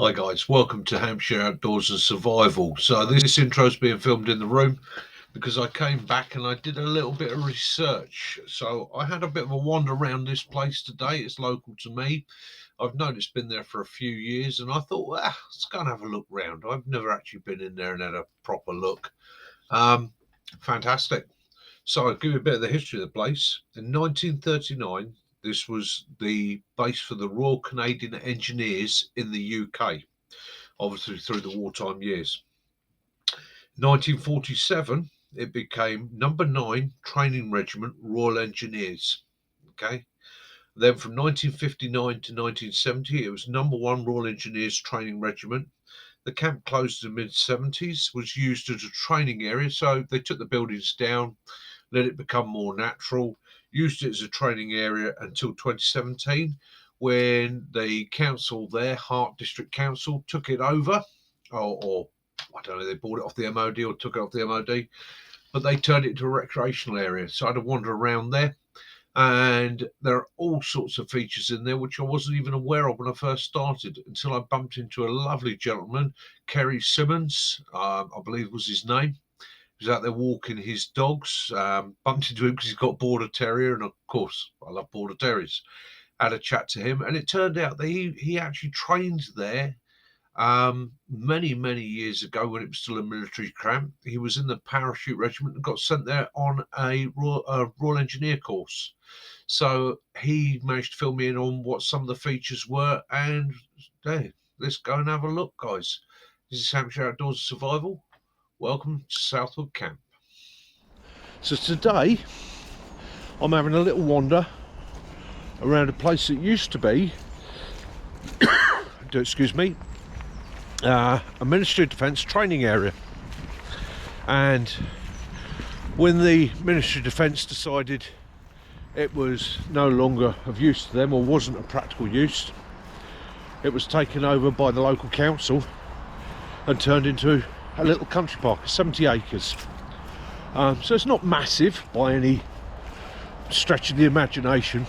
Hi guys, welcome to Hampshire Outdoors and Survival. So this intro's being filmed in the room because I came back and I did a little bit of research. So I had a bit of a wander around this place today. It's local to me. I've known it's been there for a few years and I thought, well, let's go and have a look round. I've never actually been in there and had a proper look. Fantastic. So I'll give you a bit of the history of the place. In 1939, this was the base for the Royal Canadian Engineers in the UK, obviously through the wartime years. 1947, it became number 9 Training Regiment Royal Engineers. Okay. Then from 1959 to 1970, it was number 1 Royal Engineers Training Regiment. The camp closed in the mid-70s, was used as a training area, so they took the buildings down, let it become more natural, used it as a training area until 2017, when the council there, Hart District Council, took it over, or I don't know, they bought it off the MOD or took it off the MOD, but they turned it into a recreational area. So I had to wander around there, and there are all sorts of features in there which I wasn't even aware of when I first started, until I bumped into a lovely gentleman, Kerry Simmons, I believe was his name. He was out there walking his dogs, bumped into him because he's got a border terrier, and of course I love border terriers. Had a chat to him, and it turned out that he actually trained there many years ago when it was still a military camp. He was in the parachute regiment and got sent there on a Royal Engineer course. So he managed to fill me in on what some of the features were, and hey, let's go and have a look, guys. This is Hampshire Outdoors and Survival. Welcome to Southwood Camp. So today I'm having a little wander around a place that used to be excuse me, a Ministry of Defence training area, and when the Ministry of Defence decided it was no longer of use to them, or wasn't of practical use, it was taken over by the local council and turned into a little country park, 70 acres. So it's not massive by any stretch of the imagination,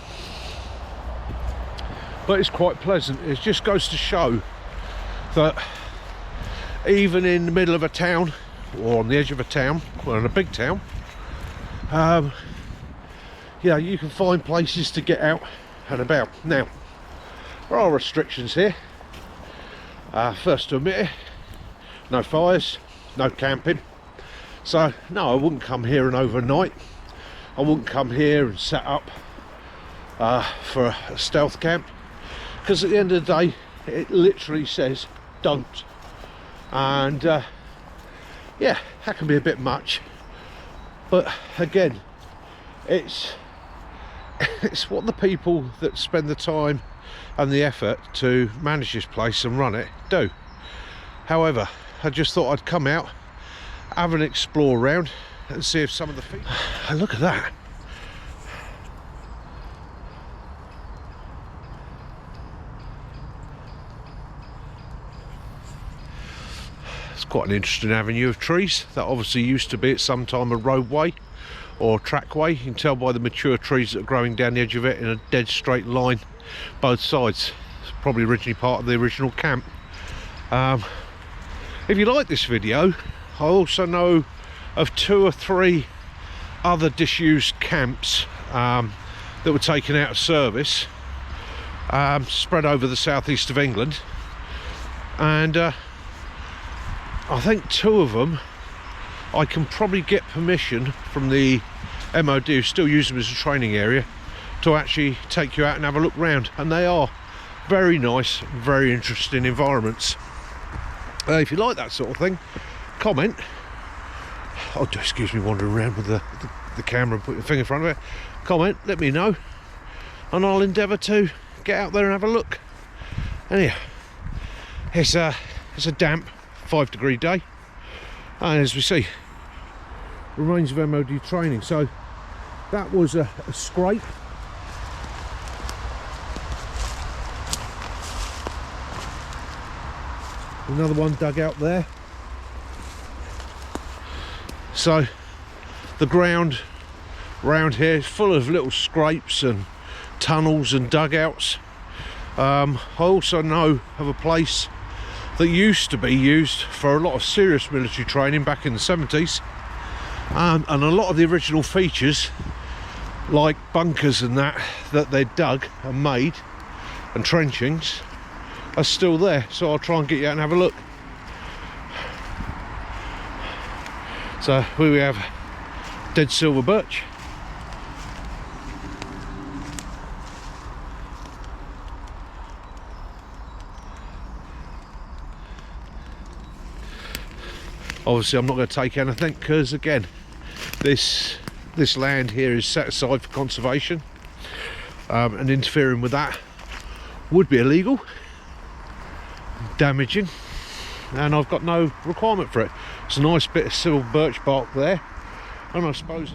but it's quite pleasant. It just goes to show that even in the middle of a town, or on the edge of a town, or in a big town, yeah, you can find places to get out and about. Now, there are restrictions here. First to admit it, no fires, no camping. So no, I wouldn't come here and overnight. I wouldn't come here and set up for a stealth camp, because at the end of the day it literally says don't, and yeah, that can be a bit much, but again, it's what the people that spend the time and the effort to manage this place and run it do. However, I just thought I'd come out, have an explore around and see if some of the features... Look at that. It's quite an interesting avenue of trees. That obviously used to be at some time a roadway or trackway. You can tell by the mature trees that are growing down the edge of it in a dead straight line both sides. It's probably originally part of the original camp. If you like this video, I also know of 2 or 3 other disused camps that were taken out of service, spread over the southeast of England, and I think 2 of them I can probably get permission from the MOD, who still use them as a training area, to actually take you out and have a look round, and they are very nice, very interesting environments. If you like that sort of thing, comment. Oh, excuse me, wandering around with the camera and put your finger in front of it. Comment, let me know, and I'll endeavour to get out there and have a look. Anyhow, it's a damp 5-degree day, and as we see, remains of MOD training. So that was a scrape. Another one dug out there. So the ground around here is full of little scrapes and tunnels and dugouts. I also know of a place that used to be used for a lot of serious military training back in the 70s, and a lot of the original features like bunkers and that they dug and made and trenchings are still there. So I'll try and get you out and have a look. So here we have dead silver birch. Obviously I'm not going to take anything because again this land here is set aside for conservation, and interfering with that would be illegal, damaging, and I've got no requirement for it. It's a nice bit of silver birch bark there, and I suppose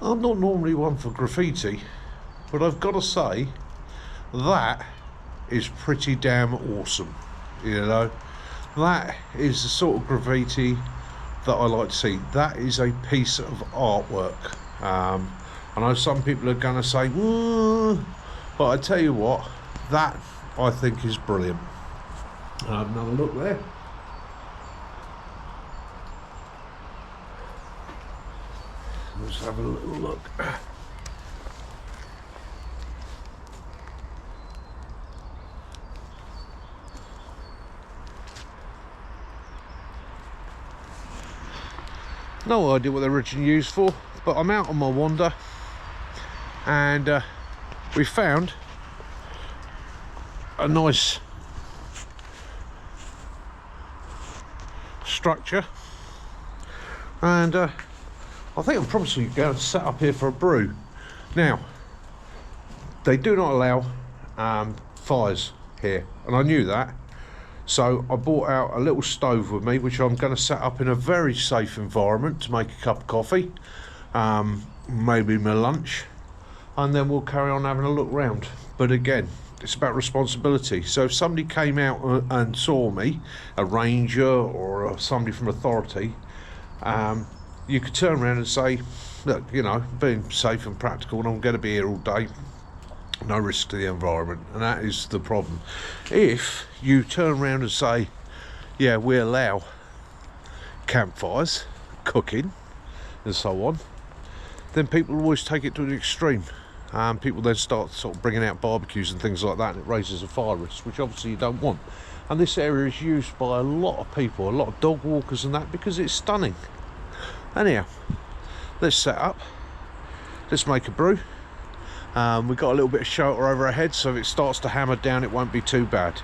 I'm not normally one for graffiti, but I've got to say that is pretty damn awesome. You know, that is the sort of graffiti that I like to see. That is a piece of artwork. I know some people are going to say, but I tell you what, that I think is brilliant. Have another look there. Let's have a little look. No idea what they're originally used for, but I'm out on my wander and we found a nice structure, and I think I'm probably going to set up here for a brew. Now, they do not allow fires here, and I knew that. So I brought out a little stove with me, which I'm going to set up in a very safe environment to make a cup of coffee, maybe my lunch, and then we'll carry on having a look round. But again, it's about responsibility. So if somebody came out and saw me, a ranger or somebody from authority, you could turn around and say, look, you know, being safe and practical, and I'm going to be here all day, no risk to the environment. And that is the problem. If you turn around and say, yeah, we allow campfires, cooking and so on, then people always take it to an extreme. People then start sort of bringing out barbecues and things like that, and it raises a fire risk, which obviously you don't want. And this area is used by a lot of people, a lot of dog walkers and that, because it's stunning. Anyhow, let's set up, let's make a brew. We've got a little bit of shelter over our head, so if it starts to hammer down it won't be too bad.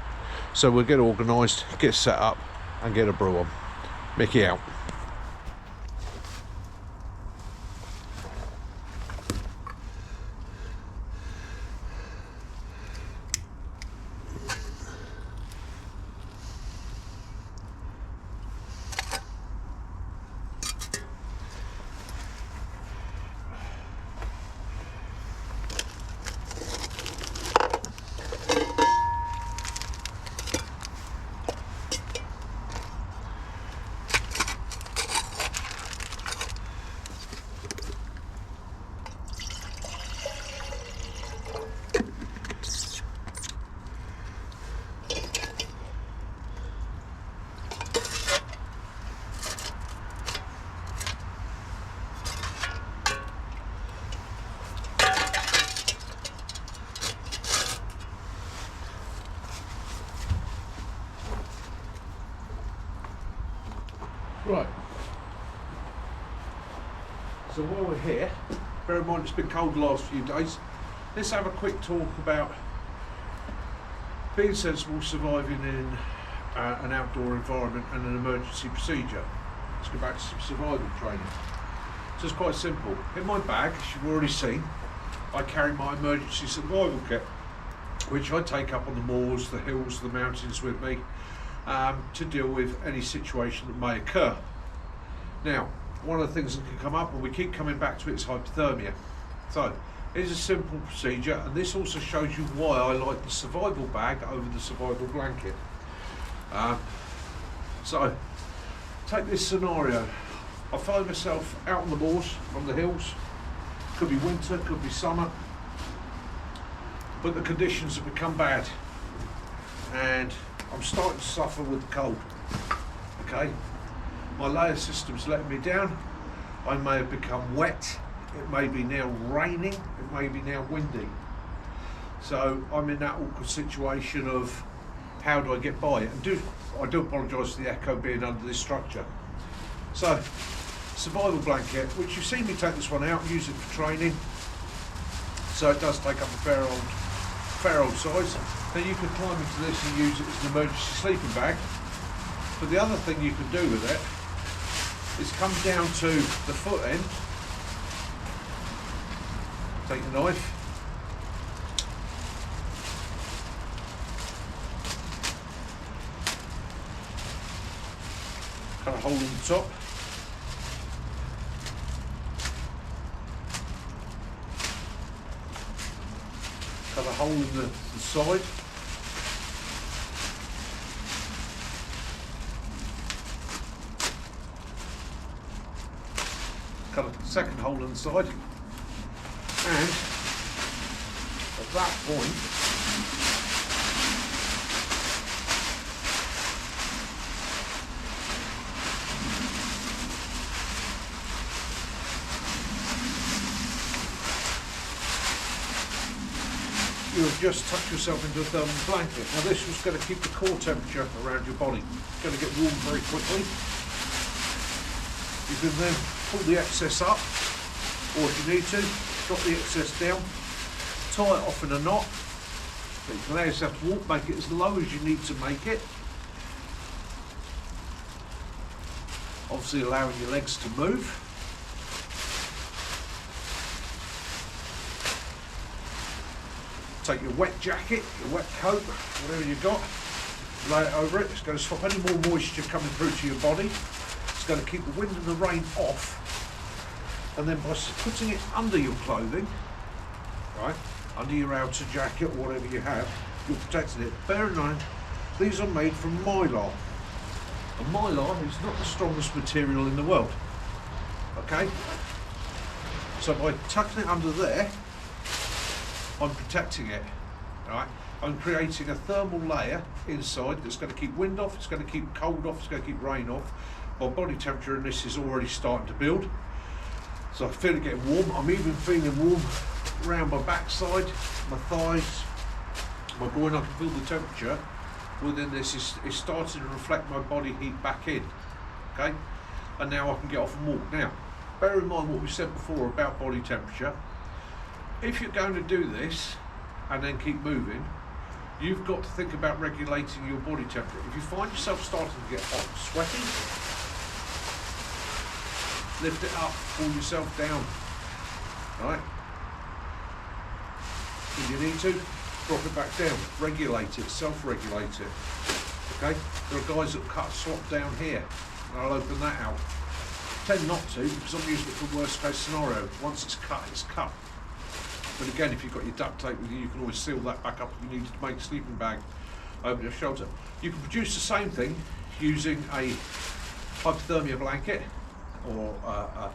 So we'll get organised, get set up and get a brew on. Mickey out. Right. So while we're here, bear in mind it's been cold the last few days, let's have a quick talk about being sensible, surviving in an outdoor environment and an emergency procedure. Let's go back to some survival training. So it's quite simple. In my bag, as you've already seen, I carry my emergency survival kit, which I take up on the moors, the hills, the mountains with me to deal with any situation that may occur. Now, one of the things that can come up, and we keep coming back to it, is hypothermia. So it's a simple procedure, and this also shows you why I like the survival bag over the survival blanket. So take this scenario. I find myself out on the moors, on the hills. Could be winter, could be summer, but the conditions have become bad and I'm starting to suffer with the cold. Okay, my layer system's letting me down. I may have become wet. It may be now raining. It may be now windy. So I'm in that awkward situation of how do I get by? And I do apologise for the echo being under this structure. So survival blanket, which you've seen me take this one out and use it for training. So it does take up a fair old size. Then you can climb into this and use it as an emergency sleeping bag. But the other thing you can do with it is come down to the foot end, take the knife, cut a hole in the top, cut a hole in the side, cut a second hole in the side, and at that point you have just tucked yourself into a thermal blanket. Now this was going to keep the core temperature around your body. It's going to get warm very quickly. You can then pull the excess up, or if you need to, drop the excess down, tie it off in a knot, but you can allow yourself to walk, make it as low as you need to make it. Obviously allowing your legs to move. Take your wet jacket, your wet coat, whatever you've got, lay it over it. It's going to stop any more moisture coming through to your body. It's going to keep the wind and the rain off. And then by putting it under your clothing, right, under your outer jacket or whatever you have, you're protecting it. Bear in mind, these are made from mylar. And mylar is not the strongest material in the world. Okay? So by tucking it under there, I'm protecting it, right? I'm creating a thermal layer inside that's going to keep wind off, it's going to keep cold off, it's going to keep rain off. My body temperature in this is already starting to build. So I feel it getting warm. I'm even feeling warm around my backside, my thighs, my groin. I can feel the temperature within this is starting to reflect my body heat back in, okay? And now I can get off and walk. Now, bear in mind what we said before about body temperature. If you're going to do this and then keep moving, you've got to think about regulating your body temperature. If you find yourself starting to get hot and sweaty, lift it up, pull yourself down, right? If you need to, drop it back down, regulate it, self-regulate it, okay? There are guys that cut a slot down here, and I'll open that out. Tend not to, because I'm using it for worst case scenario. Once it's cut, it's cut. But again, if you've got your duct tape with you, you can always seal that back up if you need to make a sleeping bag over your shoulder. You can produce the same thing using a hypothermia blanket or a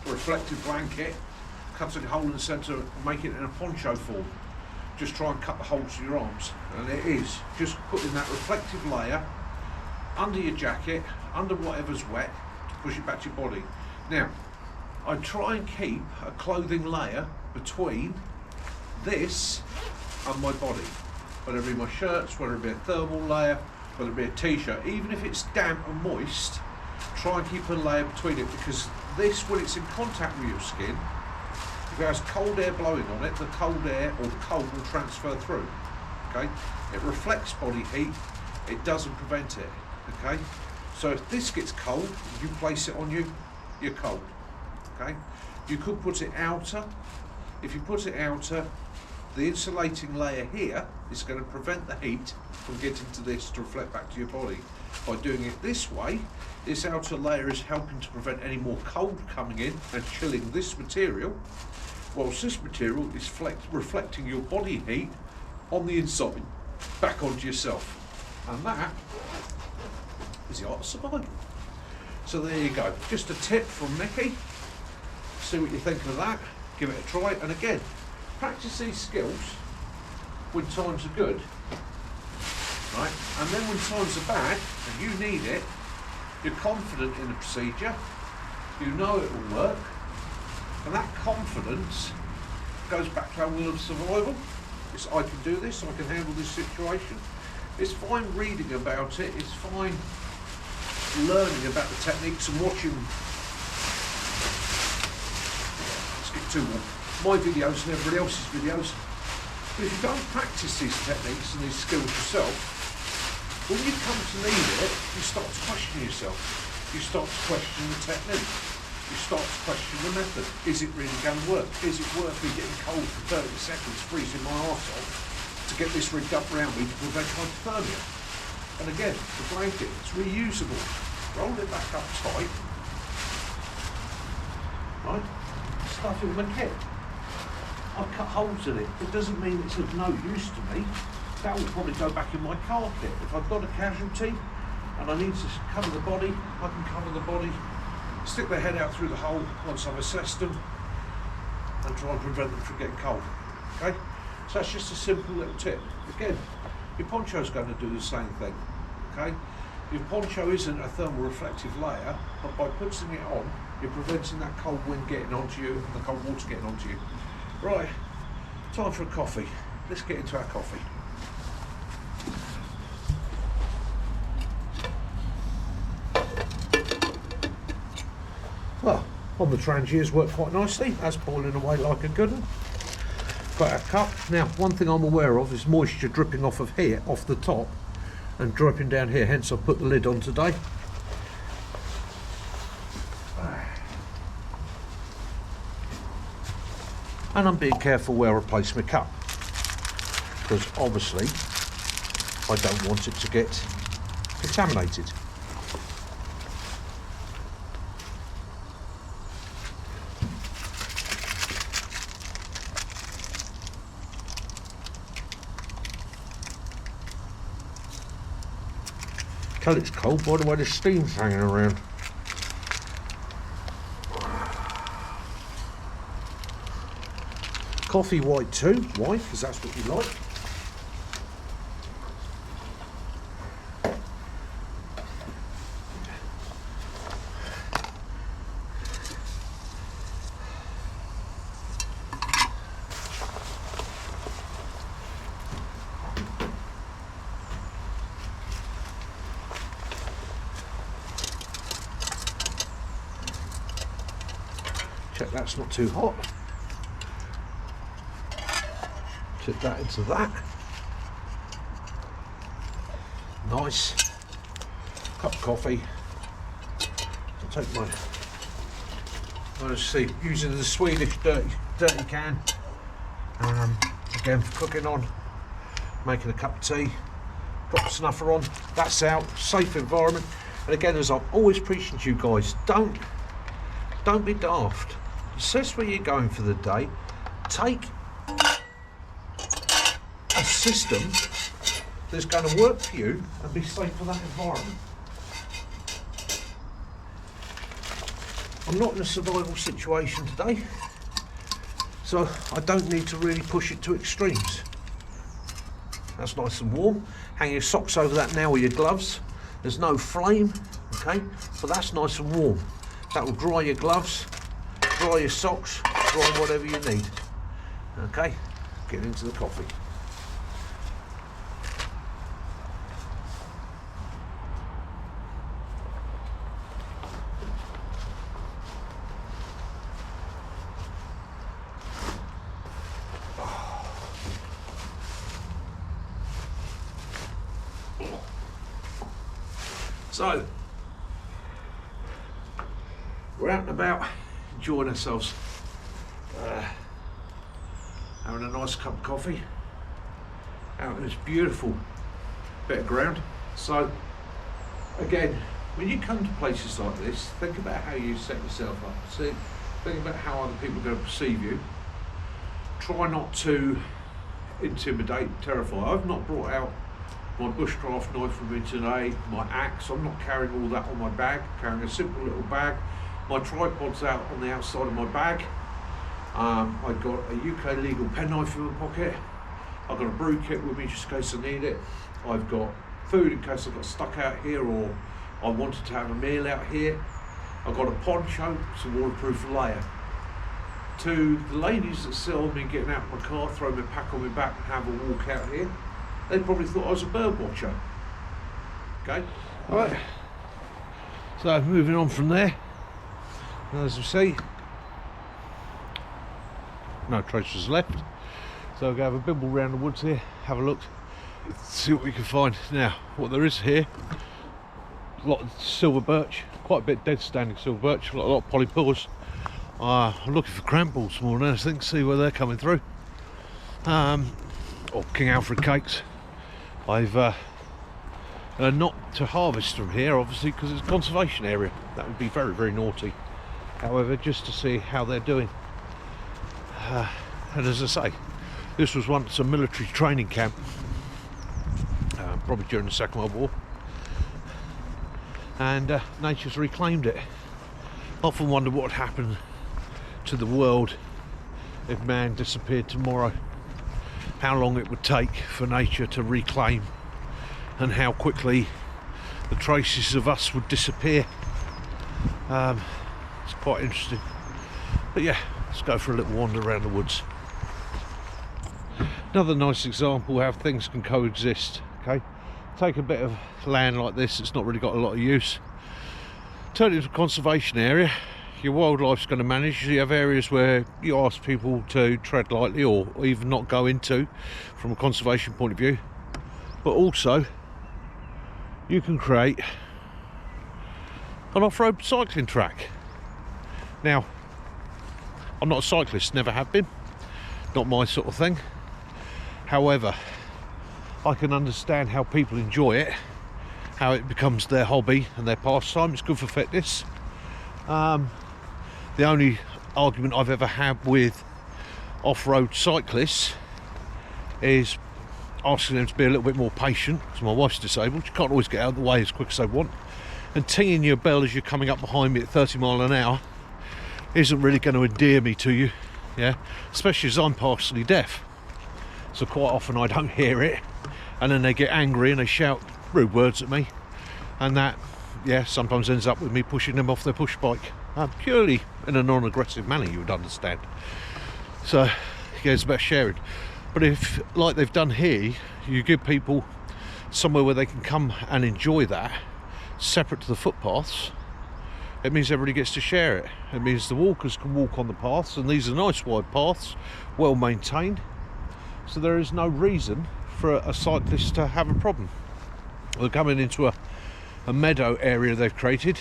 reflective blanket, cut a hole in the centre and make it in a poncho form. Just try and cut the holes to your arms, and it is just putting that reflective layer under your jacket, under whatever's wet, to push it back to your body. Now, I try and keep a clothing layer between this and my body, whether it be my shirts, whether it be a thermal layer, whether it be a t-shirt. Even if it's damp and moist, try and keep a layer between it, because this, when it's in contact with your skin, if it has cold air blowing on it, the cold air or the cold will transfer through. Okay, it reflects body heat, it doesn't prevent it. Okay, so if this gets cold, you place it on you, you're cold. Okay, you could put it outer. If you put it outer, the insulating layer here is going to prevent the heat from getting to this to reflect back to your body. By doing it this way, this outer layer is helping to prevent any more cold coming in and chilling this material, whilst this material is reflecting your body heat on the inside back onto yourself. And that is the art of survival. So there you go, just a tip from Mickey. See what you think of that, give it a try, and again, practice these skills when times are good, right? And then when times are bad and you need it, you're confident in the procedure, you know it will work, and that confidence goes back to our will of survival. It's, I can do this, I can handle this situation. It's fine reading about it, it's fine learning about the techniques and watching, let's get too warm, my videos and everybody else's videos. But if you don't practice these techniques and these skills yourself, when you come to need it, you start to question yourself. You start to question the technique. You start to question the method. Is it really going to work? Is it worth me getting cold for 30 seconds, freezing my arse off to get this rigged up around me to prevent hypothermia? And again, the blanket, it's reusable. Roll it back up tight, right? Stuff it with my kit. I cut holes in it. It doesn't mean it's of no use to me. That will probably go back in my car kit. If I've got a casualty and I need to cover the body, I can cover the body, stick their head out through the hole once I've assessed them, and try and prevent them from getting cold. Okay? So that's just a simple little tip. Again, your poncho's going to do the same thing. Okay? Your poncho isn't a thermal reflective layer, but by putting it on, you're preventing that cold wind getting onto you and the cold water getting onto you. Right, time for a coffee. Let's get into our coffee. Well, on the Trangiers worked quite nicely. That's boiling away like a good one. Got our cup. Now, one thing I'm aware of is moisture dripping off of here, off the top, and dripping down here. Hence, I've put the lid on today. And I'm being careful where I place my cup, because obviously I don't want it to get contaminated. Tell it's cold by the way the steam's hanging around. Coffee white too. Why? Because that's what you like. Check that's not too hot. Tip that into that. Nice. Cup of coffee. I'll take my, let's see, using the Swedish dirty can. Again, for cooking on, making a cup of tea. Got the snuffer on. That's out. Safe environment. And again, as I'm always preaching to you guys, don't be daft. Assess where you're going for the day. Take a system that's going to work for you and be safe for that environment. I'm not in a survival situation today, so I don't need to really push it to extremes. That's nice and warm. Hang your socks over that now with your gloves. There's no flame, okay, but that's nice and warm. That will dry your gloves, dry your socks, dry whatever you need. Okay, get into the coffee. So we're out and about, enjoying ourselves, having a nice cup of coffee out in this beautiful bit of ground. So again, when you come to places like this, think about how you set yourself up. See, think about how other people are going to perceive you. Try not to intimidate, terrify. I've not brought out my bushcraft knife with me today, my axe. I'm not carrying all that on my bag, carrying a simple little bag. My tripod's out on the outside of my bag. I've got a UK legal penknife in my pocket. I've got a brew kit with me just in case I need it. I've got food in case I got stuck out here or I wanted to have a meal out here. I've got a poncho, it's a waterproof layer. To the ladies that saw me getting out of my car, throw my pack on my back and have a walk out here, they probably thought I was a bird watcher. Okay? Alright. So moving on from there, as you see, no traces left. So we'll go have a bibble around the woods here, have a look, see what we can find. Now, what there is here, a lot of silver birch, quite a bit dead standing silver birch, a lot of polypores. I'm looking for cramp balls more than anything, see where they're coming through. Or King Alfred cakes. I've not to harvest from here, obviously, because it's a conservation area. That would be very, very naughty. However, just to see how they're doing. And as I say, this was once a military training camp, probably during the Second World War. And nature's reclaimed it. Often wonder what would happen to the world if man disappeared tomorrow. How long it would take for nature to reclaim, and how quickly the traces of us would disappear. It's quite interesting. But yeah, let's go for a little wander around the woods. Another nice example how things can coexist. Okay, take a bit of land like this, it's not really got a lot of use, turn it into a conservation area. Your wildlife's going to manage. You have areas where you ask people to tread lightly or even not go into from a conservation point of view, but also you can create an off-road cycling track. Now, I'm not a cyclist, never have been, not my sort of thing. However, I can understand how people enjoy it, how it becomes their hobby and their pastime. It's good for fitness. The only argument I've ever had with off-road cyclists is asking them to be a little bit more patient, because my wife's disabled. You can't always get out of the way as quick as they want, and tinging your bell as you're coming up behind me at 30 miles an hour isn't really going to endear me to you, yeah, especially as I'm partially deaf, so quite often I don't hear it, and then they get angry and they shout rude words at me, and that, yeah, sometimes ends up with me pushing them off their push bike, purely in a non-aggressive manner, you would understand. So yeah, it's about sharing. But if, like they've done here, you give people somewhere where they can come and enjoy that, separate to the footpaths, it means everybody gets to share it. It means the walkers can walk on the paths, and these are nice wide paths, well maintained, so there is no reason for a cyclist to have a problem. We're coming into a meadow area they've created,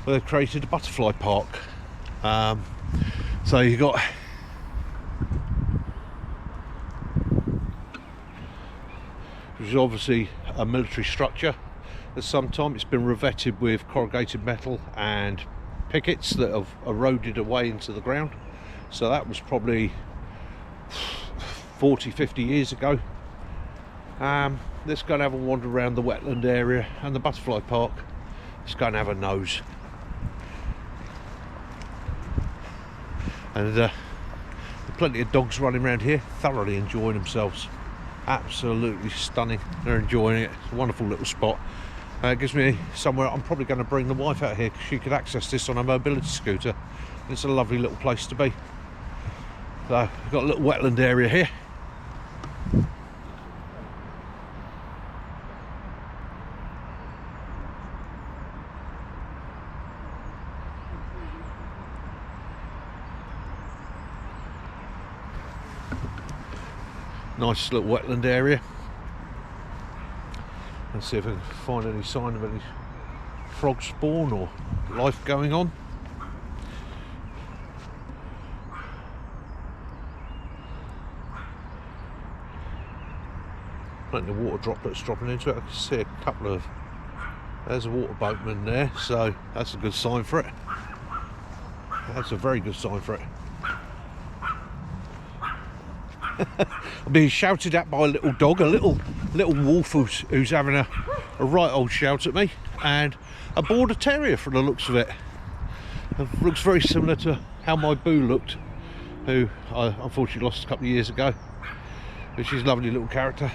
where they've created a butterfly park. So you've got which is obviously a military structure. At some time it's been revetted with corrugated metal and pickets that have eroded away into the ground. So that was probably 40-50 years ago. Let's go and have a wander around the wetland area and the butterfly park. Let's go and have a nose. And there are plenty of dogs running around here, thoroughly enjoying themselves. Absolutely stunning. They're enjoying it. It's a wonderful little spot. It gives me somewhere. I'm probably going to bring the wife out here because she could access this on a mobility scooter. It's a lovely little place to be. So we've got a little wetland area here. Nice little wetland area. Let's see if I can find any sign of any frog spawn or life going on. Plenty of water droplets dropping into it. I can see a couple of, there's a water boatman there, so that's a good sign for it. That's a very good sign for it. I'm being shouted at by a little dog, a little wolf who's having a right old shout at me, and a border terrier from the looks of it. It looks very similar to how my Boo looked, who I unfortunately lost a couple of years ago, but she's a lovely little character.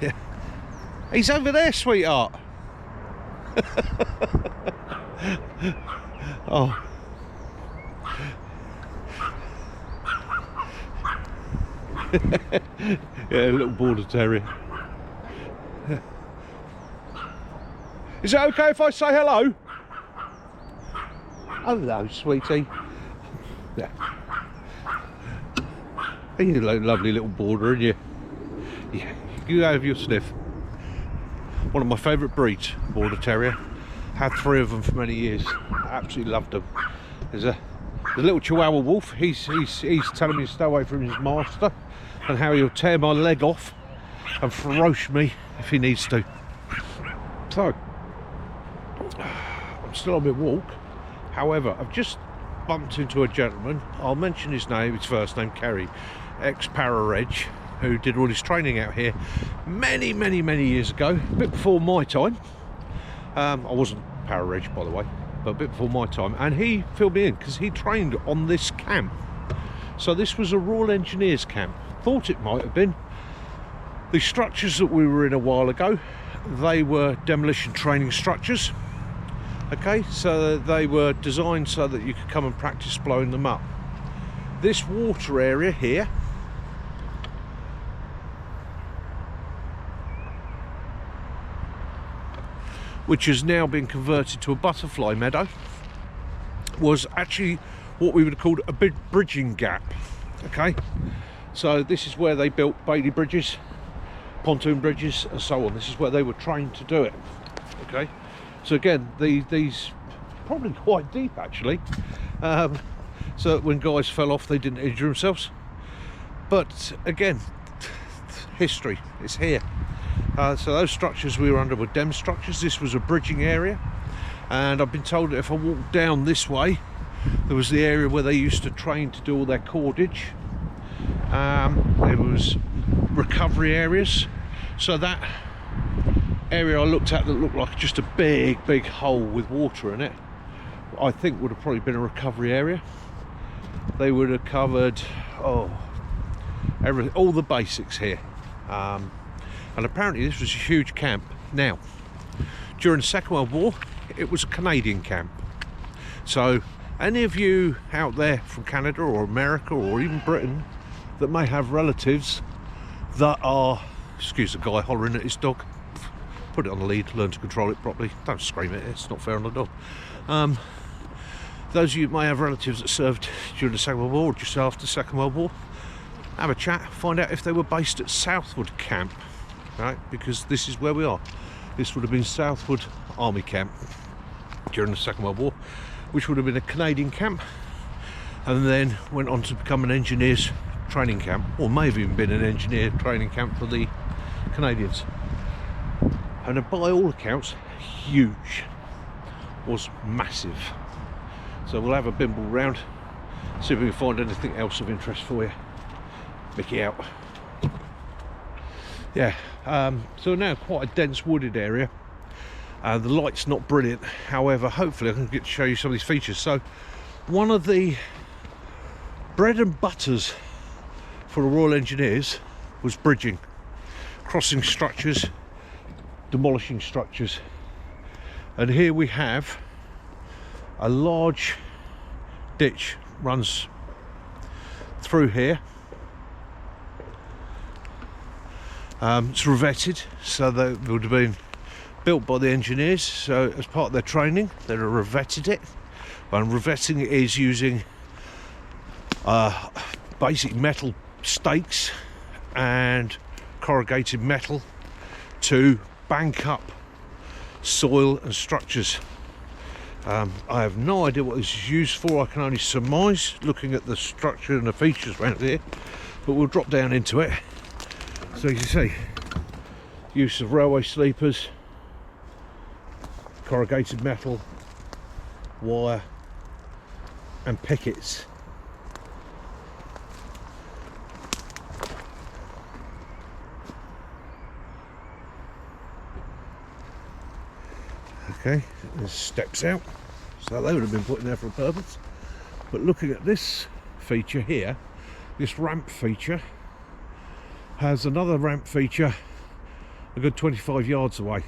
Yeah. He's over there, sweetheart. Oh. Yeah, a little border terrier. Is it okay if I say hello? Hello, sweetie. Yeah. You're a lovely little border, aren't you? Yeah, you have your sniff. One of my favourite breeds, border terrier. Had 3 of them for many years. Absolutely loved them. There's a little Chihuahua wolf. He's telling me to stay away from his master, and how he'll tear my leg off and feroce me if he needs to. So, I'm still on my walk. However, I've just bumped into a gentleman. I'll mention his name, his first name, Kerry, ex-para-reg, who did all his training out here many years ago, a bit before my time. I wasn't para-reg, by the way, but a bit before my time, and he filled me in because he trained on this camp. So this was a Royal Engineers camp. Thought it might have been. The structures that we were in a while ago, they were demolition training structures. Okay, so they were designed so that you could come and practice blowing them up. This water area here, which has now been converted to a butterfly meadow, was actually what we would have called a big bridging gap. Okay, so this is where they built Bailey bridges, pontoon bridges, and so on. This is where they were trained to do it. Okay, so again, these probably quite deep actually, so that when guys fell off they didn't injure themselves. But again, history is here. So those structures we were under were dem structures. This was a bridging area, and I've been told that if I walk down this way, there was the area where they used to train to do all their cordage. There was recovery areas. So that area I looked at that looked like just a big hole with water in it, I think would have probably been a recovery area. They would have covered all the basics here. And apparently this was a huge camp. Now, during the Second World War, it was a Canadian camp. So any of you out there from Canada or America or even Britain that may have relatives that are, excuse the guy hollering at his dog, put it on the lead, learn to control it properly, don't scream at it, it's not fair on the dog. Those of you may have relatives that served during the Second World War or just after the Second World War, have a chat, find out if they were based at Southwood camp. Right, because this is where we are. This would have been Southwood Army camp during the Second World War, which would have been a Canadian camp, and then went on to become an engineers training camp, or may have even been an engineer training camp for the Canadians. And by all accounts, huge, was massive. So we'll have a bimble round, see if we can find anything else of interest for you. Mickey out. Yeah, so now quite a dense wooded area. The light's not brilliant, however hopefully I can get to show you some of these features. So one of the bread and butters for the Royal Engineers was bridging, crossing structures, demolishing structures. And here we have a large ditch runs through here. It's revetted, so that would have been built by the engineers. So as part of their training, they revetted it. And revetting it is using basic metal stakes and corrugated metal to bank up soil and structures. I have no idea what this is used for. I can only surmise looking at the structure and the features around here, but we'll drop down into it. So you can see use of railway sleepers, corrugated metal, wire and pickets. Okay, there's steps out, so they would have been put in there for a purpose. But looking at this feature here, this ramp feature has another ramp feature a good 25 yards away.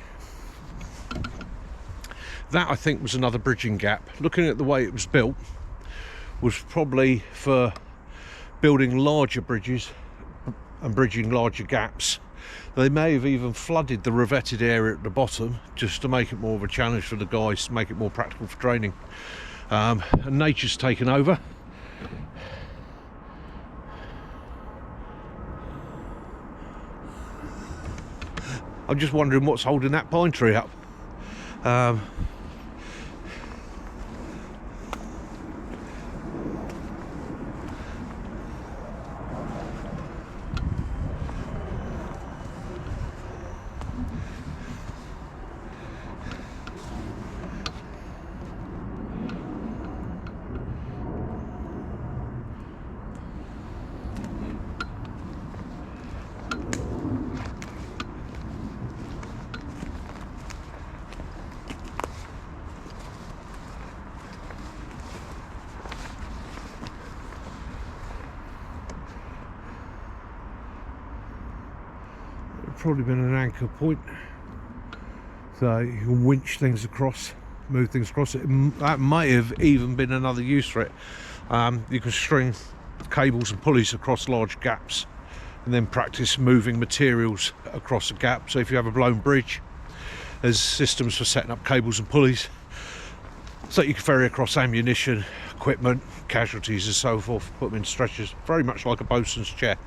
That, I think, was another bridging gap. Looking at the way it was built, was probably for building larger bridges and bridging larger gaps. They may have even flooded the revetted area at the bottom just to make it more of a challenge for the guys, to make it more practical for training. And nature's taken over. I'm just wondering what's holding that pine tree up. Probably been an anchor point, so you can winch things across, move things across it. That may have even been another use for it. You can string cables and pulleys across large gaps and then practice moving materials across a gap. So if you have a blown bridge, there's systems for setting up cables and pulleys so you can ferry across ammunition, equipment, casualties and so forth, put them in stretchers, very much like a bosun's chair.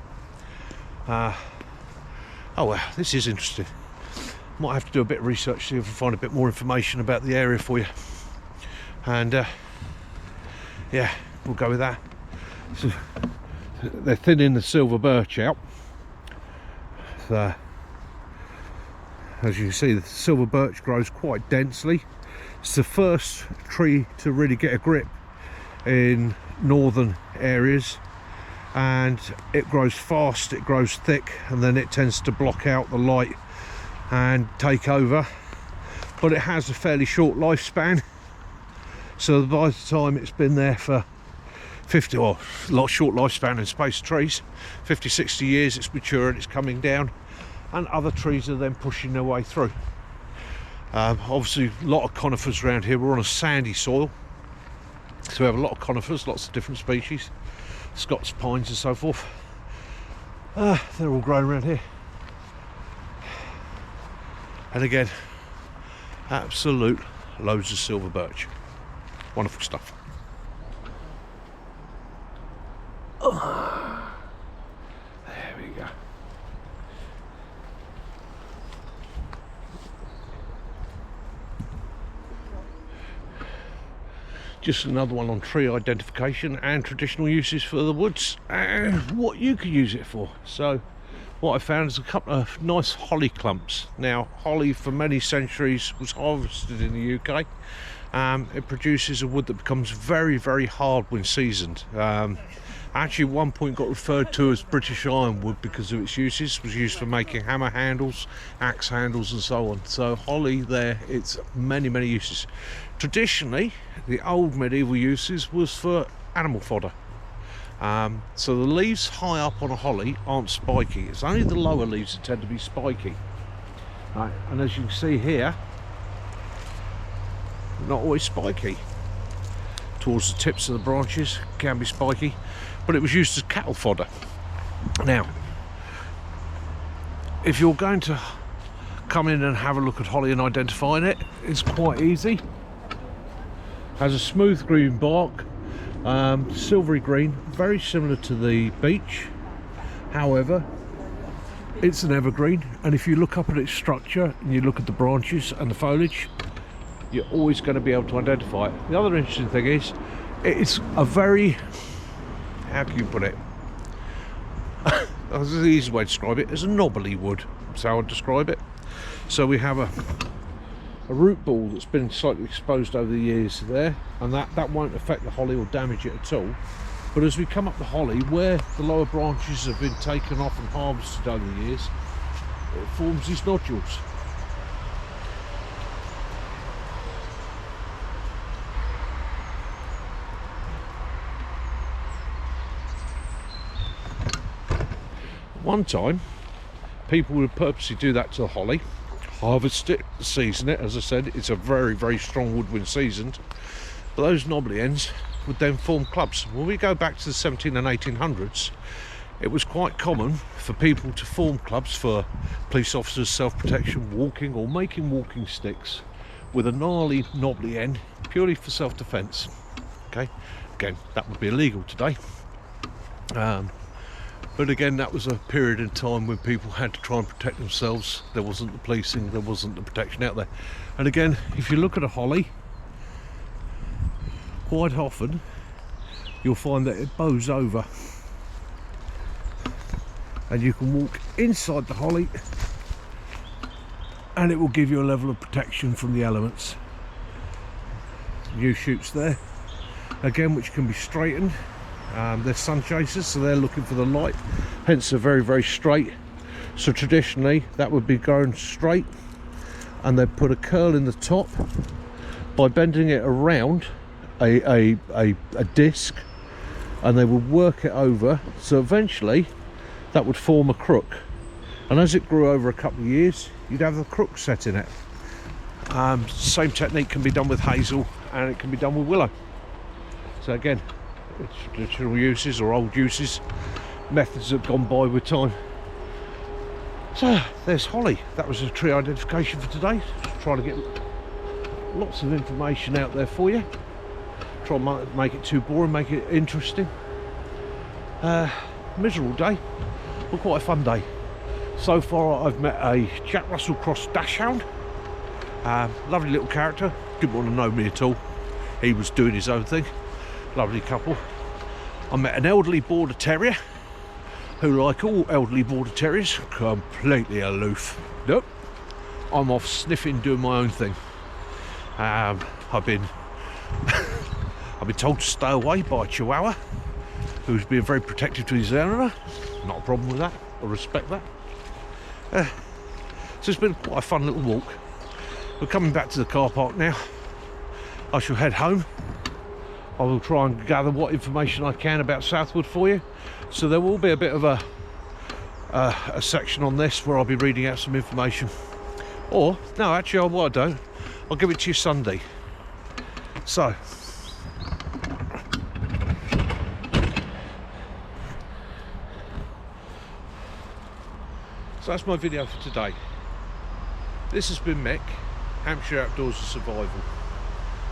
Oh well, this is interesting. Might have to do a bit of research, see if I can find a bit more information about the area for you. And yeah, we'll go with that. So, they're thinning the silver birch out. So, as you can see, the silver birch grows quite densely. It's the first tree to really get a grip in northern areas. And it grows fast, it grows thick, and then it tends to block out the light and take over. But it has a fairly short lifespan, so by the time it's been there for 50, or a lot short lifespan in space trees, 50-60 years, it's mature and it's coming down, and other trees are then pushing their way through. Obviously a lot of conifers around here. We're on a sandy soil, so we have a lot of conifers, lots of different species, Scots pines and so forth. They're all grown around here. And again, absolute loads of silver birch. Wonderful stuff. Oh, there we go. Just another one on tree identification and traditional uses for the woods and what you could use it for. So what I found is a couple of nice holly clumps. Now, holly for many centuries was harvested in the UK. It produces a wood that becomes very, very hard when seasoned. Actually at one point got referred to as British ironwood because of its uses. It was used for making hammer handles, axe handles and so on. So holly there, it's many, many uses. Traditionally, the old medieval uses was for animal fodder. So the leaves high up on a holly aren't spiky. It's only the lower leaves that tend to be spiky. Right, and as you can see here, not always spiky. Towards the tips of the branches can be spiky, but it was used as cattle fodder. Now, if you're going to come in and have a look at holly and identifying it, it's quite easy. Has a smooth green bark, silvery green, very similar to the beech. However, it's an evergreen, and if you look up at its structure and you look at the branches and the foliage, you're always going to be able to identify it. The other interesting thing is, it's a very, how can you put it? That's the easiest way to describe it. It's a knobbly wood. That's how I'd describe it. So we have a root ball that's been slightly exposed over the years there, and that won't affect the holly or damage it at all. But as we come up the holly, where the lower branches have been taken off and harvested over the years, it forms these nodules. One time, people would purposely do that to the holly, harvest it, season it. As I said, it's a very, very strong wood when seasoned. But those knobbly ends would then form clubs. When we go back to the 17 and 1800s, it was quite common for people to form clubs for police officers, self-protection, walking, or making walking sticks with a gnarly knobbly end purely for self-defense. Okay, again, that would be illegal today. But again, that was a period in time when people had to try and protect themselves. There wasn't the policing, there wasn't the protection out there. And again, if you look at a holly, quite often you'll find that it bows over, and you can walk inside the holly and it will give you a level of protection from the elements. New shoots there, again, which can be straightened. They're sun chasers, so they're looking for the light, hence they're very, very straight. So traditionally that would be going straight, and they put a curl in the top by bending it around a disc, and they would work it over, so eventually that would form a crook, and as it grew over a couple of years, you'd have the crook set in it. Same technique can be done with hazel, and it can be done with willow. So again, it's traditional uses or old uses, methods that have gone by with time. So there's holly. That was a tree identification for today. Just trying to get lots of information out there for you. Try and make it too boring, make it interesting. Miserable day, but quite a fun day. So far I've met a Jack Russell Cross Dachshund. Lovely little character, didn't want to know me at all. He was doing his own thing. Lovely couple. I met an elderly Border Terrier who, like all elderly Border Terriers, completely aloof. Nope, I'm off sniffing, doing my own thing. I've been told to stay away by a Chihuahua who's being very protective to his owner. Not a problem with that, I respect that. So it's been quite a fun little walk. We're coming back to the car park now. I shall head home. I will try and gather what information I can about Southwood for you. So there will be a bit of a section on this where I'll be reading out some information. Or, no, actually, what I don't, I'll give it to you Sunday. So that's my video for today. This has been Mick, Hampshire Outdoors and Survival.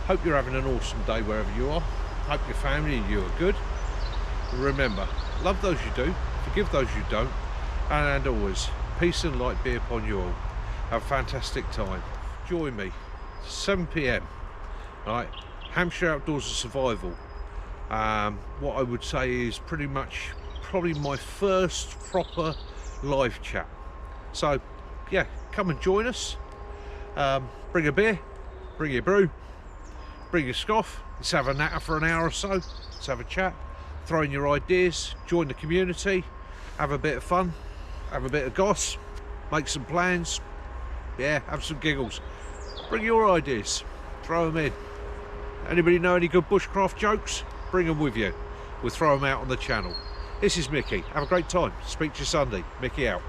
Hope you're having an awesome day wherever you are. Hope your family and you are good. Remember, love those you do, forgive those you don't, and always, peace and light be upon you all. Have a fantastic time. Join me, 7 PM, right? Hampshire Outdoors and Survival. What I would say is probably my first proper live chat. So, yeah, come and join us. Bring a beer, bring your brew, bring your scoff. Let's have a natter for an hour or so. Let's have a chat, throw in your ideas, join the community, have a bit of fun, have a bit of goss, make some plans. Yeah, have some giggles. Bring your ideas, throw them in. Anybody know any good bushcraft jokes? Bring them with you. We'll throw them out on the channel. This is Mickey. Have a great time. Speak to you Sunday. Mickey out.